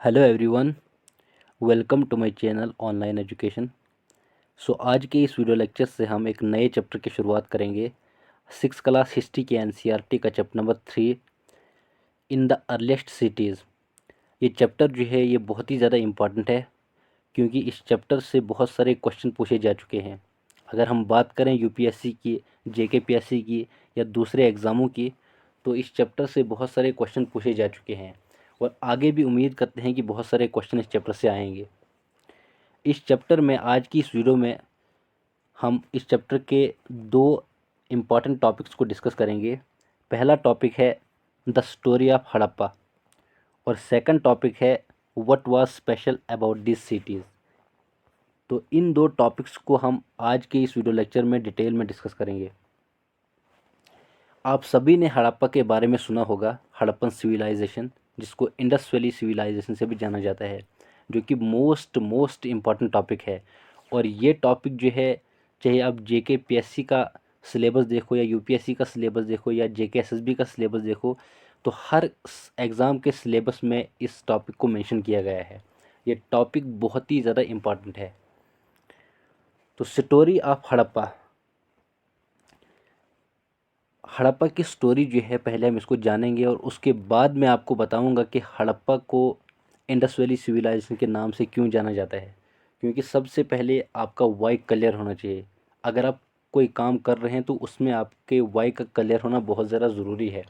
Hello everyone, welcome to my channel online education. आज के इस वीडियो लेक्चर से हम एक नए चैप्टर की शुरुआत करेंगे। 6th क्लास हिस्ट्री के एनसीईआरटी का chapter number 3 in the earliest cities. ये चैप्टर जो है ये बहुत ही ज़्यादा इम्पॉर्टेंट है, क्योंकि इस चैप्टर से बहुत सारे क्वेश्चन पूछे जा चुके हैं। अगर हम बात करें यूपीएससी की, जेकेपीएससी की या दूसरे एग्ज़ामों की, तो इस चैप्टर से बहुत सारे क्वेश्चन पूछे जा चुके हैं और आगे भी उम्मीद करते हैं कि बहुत सारे क्वेश्चन इस चैप्टर से आएंगे। इस चैप्टर में आज की इस वीडियो में हम इस चैप्टर के दो इम्पॉर्टेंट टॉपिक्स को डिस्कस करेंगे। पहला टॉपिक है द स्टोरी ऑफ हड़प्पा और सेकंड टॉपिक है what was special about this cities. तो इन दो टॉपिक्स को हम आज के इस वीडियो लेक्चर में डिटेल में डिस्कस करेंगे। आप सभी ने हड़प्पा के बारे में सुना होगा, हड़प्पन सिविलाइजेशन, जिसको इंडस वैली सिविलाइजेशन से भी जाना जाता है, जो कि मोस्ट इम्पॉर्टेंट टॉपिक है। और ये टॉपिक जो है, चाहे आप जेकेपीएससी का सिलेबस देखो या यूपीएससी का सिलेबस देखो या जेकेएसएसबी का सिलेबस देखो, तो हर एग्ज़ाम के सिलेबस में इस टॉपिक को मेंशन किया गया है। ये टॉपिक बहुत ही ज़्यादा इम्पॉर्टेंट है। तो स्टोरी ऑफ हड़प्पा, हड़प्पा की स्टोरी जो है पहले हम इसको जानेंगे और उसके बाद मैं आपको बताऊंगा कि हड़प्पा को इंडस वैली सिविलाइजेशन के नाम से क्यों जाना जाता है। क्योंकि सबसे पहले आपका वाई क्लियर होना चाहिए। अगर आप कोई काम कर रहे हैं तो उसमें आपके वाई का क्लियर होना बहुत ज़्यादा ज़रूरी है।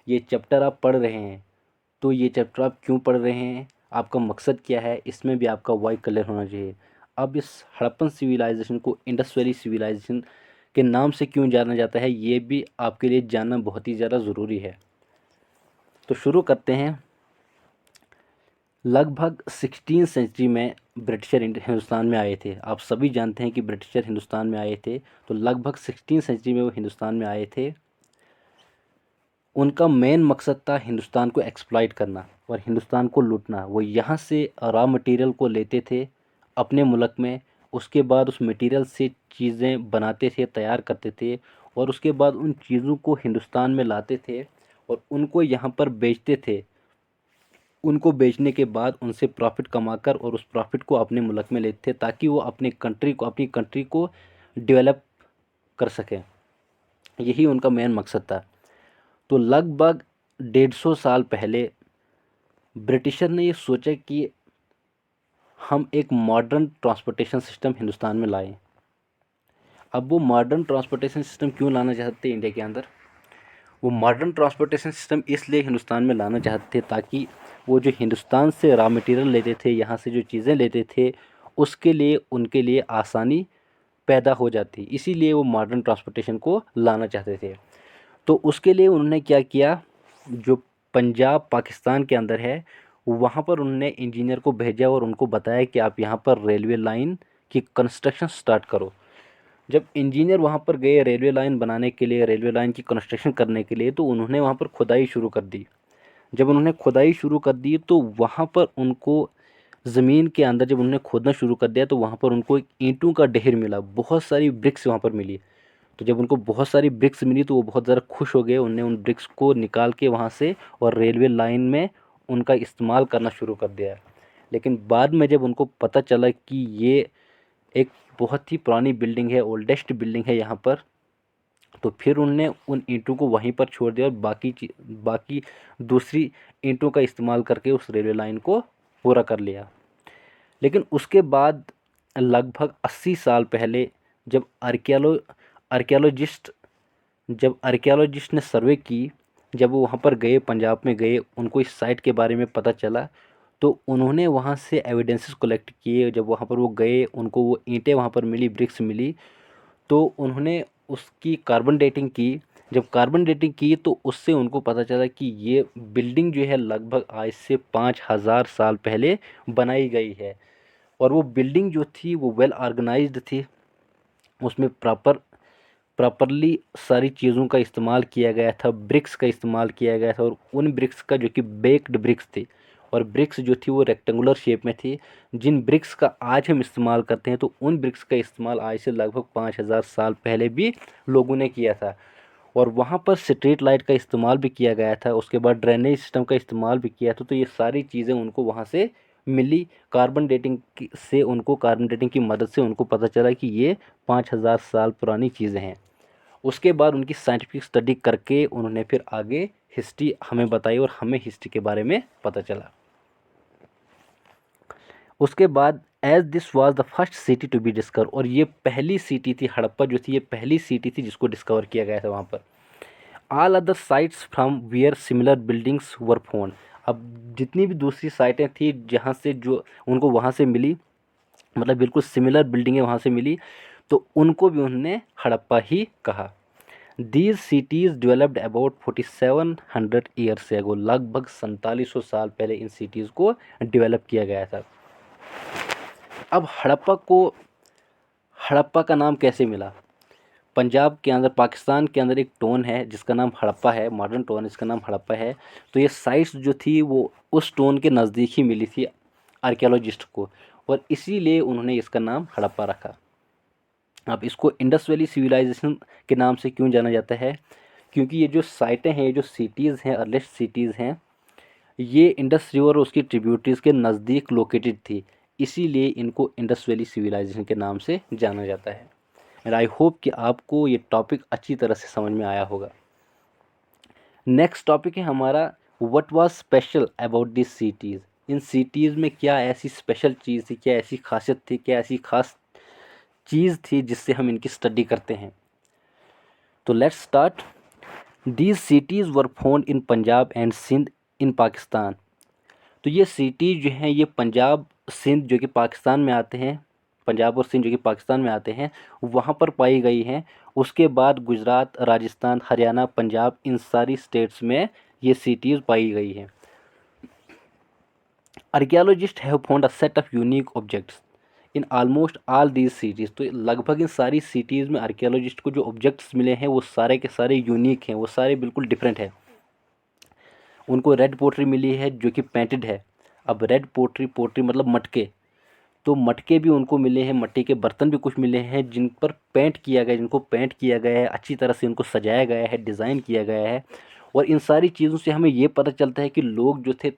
ये चैप्टर आप पढ़ रहे हैं तो ये चैप्टर आप क्यों पढ़ रहे हैं, आपका मकसद क्या है, इसमें भी आपका वाई क्लियर होना चाहिए। अब इस हड़प्पन सिविलाइजेशन को इंडस वैली सिविलाइजेशन के नाम से क्यों जाना जाता है, ये भी आपके लिए जानना बहुत ही ज़्यादा ज़रूरी है। तो शुरू करते हैं। लगभग 16 सेंचुरी में ब्रिटिशर हिंदुस्तान में आए थे। आप सभी जानते हैं कि ब्रिटिशर हिंदुस्तान में आए थे। तो लगभग 16 सेंचुरी में वो हिंदुस्तान में आए थे। उनका मेन मकसद था हिंदुस्तान को एक्सप्लॉइट करना और हिंदुस्तान को लूटना। वो यहाँ से रॉ मटेरियल को लेते थे अपने मुल्क में, उसके बाद उस मटेरियल से चीज़ें बनाते थे, तैयार करते थे और उसके बाद उन चीज़ों को हिंदुस्तान में लाते थे और उनको यहाँ पर बेचते थे। उनको बेचने के बाद उनसे प्रॉफिट कमाकर और उस प्रॉफिट को अपने मुल्क में लेते थे, ताकि वो अपनी कंट्री को डेवलप कर सकें। यही उनका मेन मकसद था। तो लगभग 150 साल पहले ब्रिटिशर ने ये सोचा कि हम एक मॉडर्न ट्रांसपोर्टेशन सिस्टम हिंदुस्तान में लाएं। अब वो मॉडर्न ट्रांसपोर्टेशन सिस्टम क्यों लाना चाहते थे इंडिया के अंदर? वो मॉडर्न ट्रांसपोर्टेशन सिस्टम इसलिए हिंदुस्तान में लाना चाहते थे ताकि वो जो हिंदुस्तान से रॉ मटेरियल लेते थे, यहाँ से जो चीज़ें लेते थे, उसके लिए उनके लिए आसानी पैदा हो जाती। इसीलिए वो मॉडर्न ट्रांसपोर्टेशन को लाना चाहते थे। तो उसके लिए उन्होंने क्या किया, जो पंजाब पाकिस्तान के अंदर है वहाँ पर उन्होंने इंजीनियर को भेजा और उनको बताया कि आप यहाँ पर रेलवे लाइन की कंस्ट्रक्शन स्टार्ट करो। जब इंजीनियर वहाँ पर गए रेलवे लाइन बनाने के लिए, रेलवे लाइन की कंस्ट्रक्शन करने के लिए, तो उन्होंने वहाँ पर खुदाई शुरू कर दी। जब उन्होंने खुदाई शुरू कर दी तो वहाँ पर उनको ज़मीन के अंदर जब उन्होंने खोदना शुरू कर दिया तो वहाँ पर उनको एक ईंटों का ढेर मिला, बहुत सारी ब्रिक्स वहाँ पर मिली। तो जब उनको बहुत सारी ब्रिक्स मिली तो वो बहुत ज़्यादा खुश हो गए। उन्होंने उन ब्रिक्स को निकाल के वहाँ से और रेलवे लाइन में उनका इस्तेमाल करना शुरू कर दिया। लेकिन बाद में जब उनको पता चला कि ये एक बहुत ही पुरानी बिल्डिंग है, ओल्डेस्ट बिल्डिंग है यहाँ पर, तो फिर उनने उन ईंटों को वहीं पर छोड़ दिया और बाकी दूसरी ईंटों का इस्तेमाल करके उस रेलवे लाइन को पूरा कर लिया। लेकिन उसके बाद लगभग 80 साल पहले जब आर्कियोलॉजिस्ट जब आर्कियोलॉजिस्ट ने सर्वे की, जब वो वहाँ पर गए, पंजाब में गए, उनको इस साइट के बारे में पता चला, तो उन्होंने वहाँ से एविडेंसेस कलेक्ट किए। जब वहाँ पर वो गए, उनको वो ईंटें वहाँ पर मिली, ब्रिक्स मिली, तो उन्होंने उसकी कार्बन डेटिंग की। जब कार्बन डेटिंग की तो उससे उनको पता चला कि ये बिल्डिंग जो है लगभग आज से 5000 साल पहले बनाई गई है और वो बिल्डिंग जो थी वो वेल ऑर्गेनाइज्ड थी। उसमें प्रॉपरली सारी चीज़ों का इस्तेमाल किया गया था, ब्रिक्स का इस्तेमाल किया गया था और उन ब्रिक्स का जो कि बेक्ड ब्रिक्स थी और ब्रिक्स जो थी वो रेक्टेंगुलर शेप में थी। जिन ब्रिक्स का आज हम इस्तेमाल करते हैं तो उन ब्रिक्स का इस्तेमाल आज से लगभग 5000 साल पहले भी लोगों ने किया था। और वहाँ पर स्ट्रीट लाइट का इस्तेमाल भी किया गया था। उसके बाद ड्रेनेज सिस्टम का इस्तेमाल भी किया था। तो ये सारी चीज़ें उनको वहाँ से मिली। कार्बन डेटिंग से उनको, कार्बन डेटिंग की मदद से उनको पता चला कि ये 5000 साल पुरानी चीज़ें हैं। उसके बाद उनकी साइंटिफिक स्टडी करके उन्होंने फिर आगे हिस्ट्री हमें बताई और हमें हिस्ट्री के बारे में पता चला। उसके बाद as this was the first city to be discover, और ये पहली सिटी थी, हड़प्पा जो थी ये पहली सिटी थी जिसको डिस्कवर किया गया था वहाँ पर। All other sites from wear similar buildings were found, अब जितनी भी दूसरी साइटें थी जहाँ से जो उनको वहाँ से मिली, मतलब बिल्कुल सिमिलर बिल्डिंगें वहाँ से मिली, तो उनको भी उन्होंने हड़प्पा ही कहा। These cities developed about 4700 years ago, लगभग 4700 साल पहले इन सिटीज़ को डेवलप किया गया था। अब हड़प्पा का नाम कैसे मिला? पंजाब के अंदर, पाकिस्तान के अंदर एक टाउन है जिसका नाम हड़प्पा है, मॉडर्न टाउन, इसका नाम हड़प्पा है। तो ये साइट्स जो थी वो उस टाउन के नज़दीक ही मिली थी आर्कियोलॉजिस्ट को, और इसीलिए उन्होंने इसका नाम हड़प्पा रखा। अब इसको इंडस वैली सिविलाइजेशन के नाम से क्यों जाना जाता है? क्योंकि ये जो साइटें हैं, ये जो सिटीज़ हैं, अर्लिएस्ट सिटीज़ हैं, ये इंडस रिवर और उसकी ट्रिब्यूटरीज़ के नज़दीक लोकेटेड थी, इसीलिए इनको इंडस वैली सिविलाइजेशन के नाम से जाना जाता है। एंड आई होप कि आपको ये टॉपिक अच्छी तरह से समझ में आया होगा। नेक्स्ट टॉपिक है हमारा, what was special about this cities, in cities में क्या ऐसी स्पेशल चीज़ थी, क्या ऐसी खासियत थी, क्या ऐसी खास चीज़ थी जिससे हम इनकी स्टडी करते हैं। तो let's start. These cities were found in Punjab and Sindh in Pakistan, तो ये सिटी जो हैं ये पंजाब सिंध जो कि पाकिस्तान में आते हैं, पंजाब और सिंध जो कि पाकिस्तान में आते हैं, वहाँ पर पाई गई हैं। उसके बाद गुजरात, राजस्थान, हरियाणा, पंजाब, इन सारी स्टेट्स में ये सिटीज़ पाई गई हैं। Archaeologist have found a set of unique objects in almost all these cities, तो लगभग इन सारी सिटीज़ में आर्कियोलॉजिस्ट को जो ऑब्जेक्ट्स मिले हैं वो सारे के सारे यूनिक हैं, वो सारे बिल्कुल डिफरेंट हैं। उनको रेड पोट्री मिली है जो कि पेंटेड है। अब रेड पोट्री, पोट्री मतलब मटके, तो मटके भी उनको मिले हैं, मिट्टी के बर्तन भी कुछ मिले हैं जिन पर पेंट किया गया, जिनको पेंट किया गया है, अच्छी तरह से उनको सजाया गया है, डिज़ाइन किया गया है। और इन सारी चीज़ों से हमें ये पता चलता है कि लोग जो थे,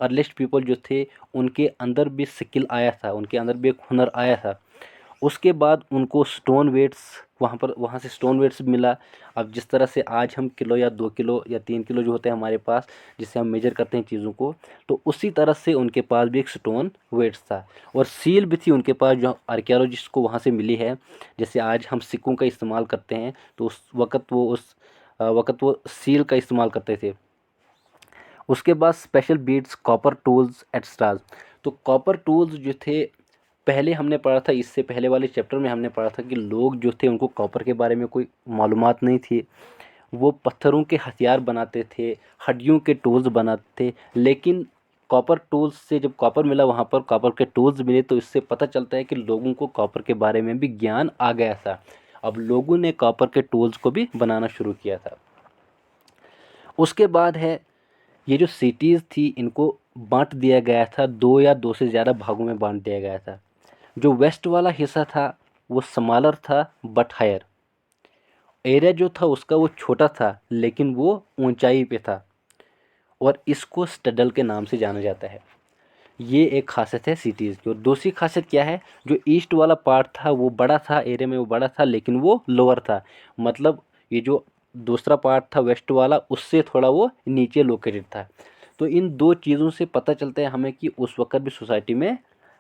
अर्लिस्ट पीपल जो थे, उनके अंदर भी स्किल आया था, उनके अंदर भी एक हुनर आया था। उसके बाद उनको स्टोन वेट्स, वहाँ से स्टोन वेट्स मिला। अब जिस तरह से आज हम किलो या 2 किलो या 3 किलो जो होते हैं हमारे पास, जिससे हम मेजर करते हैं चीज़ों को, तो उसी तरह से उनके पास भी एक स्टोन वेट्स था। और सील भी थी उनके पास जो आर्कियोलॉजिस्ट को वहाँ से मिली है। जैसे आज हम सिक्कों का इस्तेमाल करते हैं, तो उस वक़्त वो सील का इस्तेमाल करते थे। उसके बाद स्पेशल बीड्स, कॉपर टूल्स एट्सट्राज, तो कॉपर टूल्स जो थे, पहले हमने पढ़ा था, इससे पहले वाले चैप्टर में हमने पढ़ा था कि लोग जो थे उनको कॉपर के बारे में कोई मालूमात नहीं थी। वो पत्थरों के हथियार बनाते थे, हड्डियों के टूल्स बनाते थे। लेकिन कॉपर टूल्स से जब कॉपर मिला, वहाँ पर कॉपर के टूल्स मिले, तो इससे पता चलता है कि लोगों को कॉपर के बारे में भी ज्ञान आ गया था। अब लोगों ने कॉपर के टूल्स को भी बनाना शुरू किया था। उसके बाद है, ये जो सिटीज़ थी इनको बांट दिया गया था, 2 या 2 से ज़्यादा भागों में बांट दिया गया था। जो वेस्ट वाला हिस्सा था वो स्मॉलर था बट हायर, एरिया जो था उसका वो छोटा था लेकिन वो ऊंचाई पे था, और इसको स्टडल के नाम से जाना जाता है। ये एक खासियत है सिटीज़ की। और दूसरी खासियत क्या है, जो ईस्ट वाला पार्ट था वो बड़ा था, एरिया में वो बड़ा था, लेकिन वो लोअर था। मतलब ये जो दूसरा पार्ट था वेस्ट वाला, उससे थोड़ा वो नीचे लोकेटेड था। तो इन दो चीज़ों से पता चलता है हमें कि उस वक़्त भी सोसाइटी में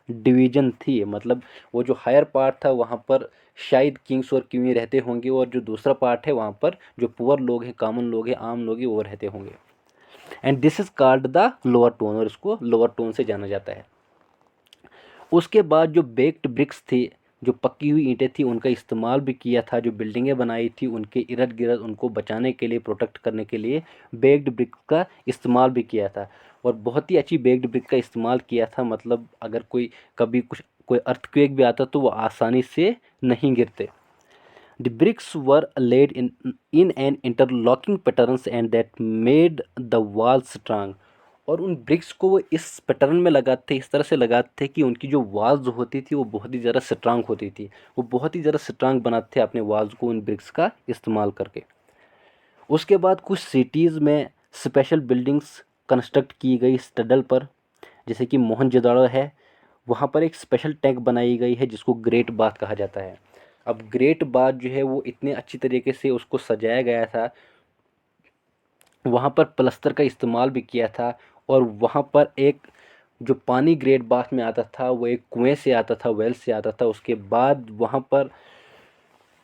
डिवीज़न थी। मतलब वो जो हायर पार्ट था वहाँ पर शायद किंग्स और क्वीन रहते होंगे, और जो दूसरा पार्ट है वहाँ पर जो पुअर लोग हैं, कॉमन लोग हैं, आम लोग हैं, वो रहते होंगे। And this is called the lower tone, और इसको लोअर टोन से जाना जाता है। उसके बाद जो बेक्ड ब्रिक्स थी, जो पकी हुई ईंटें थी, उनका इस्तेमाल भी किया था। जो बिल्डिंगें बनाई थी उनके इर्द गिर्द उनको बचाने के लिए, प्रोटेक्ट करने के लिए बेक्ड ब्रिक का इस्तेमाल भी किया था। और बहुत ही अच्छी बेक्ड ब्रिक का इस्तेमाल किया था। मतलब अगर कोई अर्थक्वेक भी आता तो वो आसानी से नहीं गिरते। The bricks were laid in an interlocking patterns and that made the walls strong. और उन ब्रिक्स को वो इस पैटर्न में लगाते थे, इस तरह से लगाते थे कि उनकी जो वॉल्स जो होती थी वो बहुत ही ज़्यादा स्ट्रांग होती थी। वो बहुत ही ज़्यादा स्ट्रांग बनाते थे अपने वॉल्स को उन ब्रिक्स का इस्तेमाल करके। उसके बाद कुछ सिटीज़ में स्पेशल बिल्डिंग्स कंस्ट्रक्ट की गई स्टडल पर, जैसे कि मोहनजोदड़ो है, वहाँ पर एक स्पेशल टैंक बनाई गई है जिसको ग्रेट बाथ कहा जाता है। अब ग्रेट बाथ जो है वो इतने अच्छी तरीके से उसको सजाया गया था, वहाँ पर प्लस्तर का इस्तेमाल भी किया था, और वहाँ पर एक जो पानी ग्रेट बाथ में आता था वो एक कुएं से आता था, वेल से आता था। उसके बाद वहाँ पर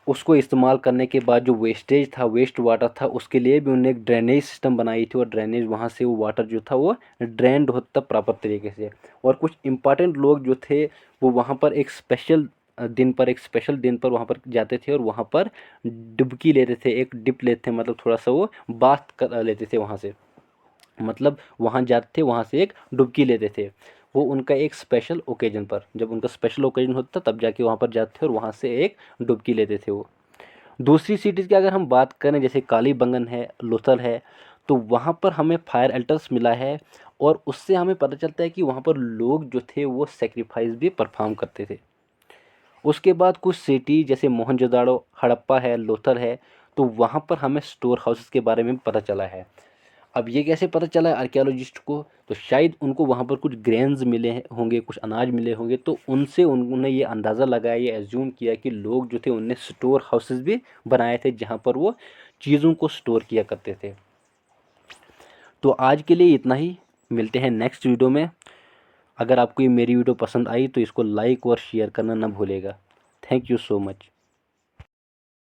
उसको इस्तेमाल करने के बाद जो वेस्टेज था, वेस्ट वाटर था, उसके लिए भी उन्होंने एक ड्रेनेज सिस्टम बनाई थी, और ड्रेनेज वहाँ से वो वाटर जो था वो ड्रेन्ड होता प्रॉपर तरीके से। और कुछ इम्पॉर्टेंट लोग जो थे वो वहाँ पर एक स्पेशल दिन पर वहाँ पर जाते थे और वहाँ पर डुबकी लेते थे, एक डिप लेते थे, मतलब थोड़ा सा वो बाथ कर लेते थे वहाँ से, मतलब वहाँ जाते थे, वहाँ से एक डुबकी लेते थे। वो उनका एक स्पेशल ओकेजन पर, जब उनका स्पेशल ओकेजन होता तब जाके वहाँ पर जाते थे और वहाँ से एक डुबकी लेते थे वो। दूसरी सिटीज़ की अगर हम बात करें, जैसे कालीबंगन है, लोथल है, तो वहाँ पर हमें फायर अल्टर्स मिला है, और उससे हमें पता चलता है कि वहाँ पर लोग जो थे वो सेक्रीफाइस भी परफॉर्म करते थे। उसके बाद कुछ सिटी जैसे मोहनजोदाड़ो, हड़प्पा है, लोथल है, तो वहाँ पर हमें स्टोर हाउसेस के बारे में पता चला है। अब ये कैसे पता चला है आर्कियोलॉजिस्ट को, तो शायद उनको वहाँ पर कुछ ग्रेन्स मिले होंगे, कुछ अनाज मिले होंगे, तो उनसे उन्होंने ये अंदाज़ा लगाया, ये एज्यूम किया कि लोग जो थे उनने स्टोर हाउसेस भी बनाए थे जहाँ पर वो चीज़ों को स्टोर किया करते थे। तो आज के लिए इतना ही, मिलते हैं नेक्स्ट वीडियो में। अगर आपको ये मेरी वीडियो पसंद आई तो इसको लाइक और शेयर करना ना भूलेगा। Thank you so much.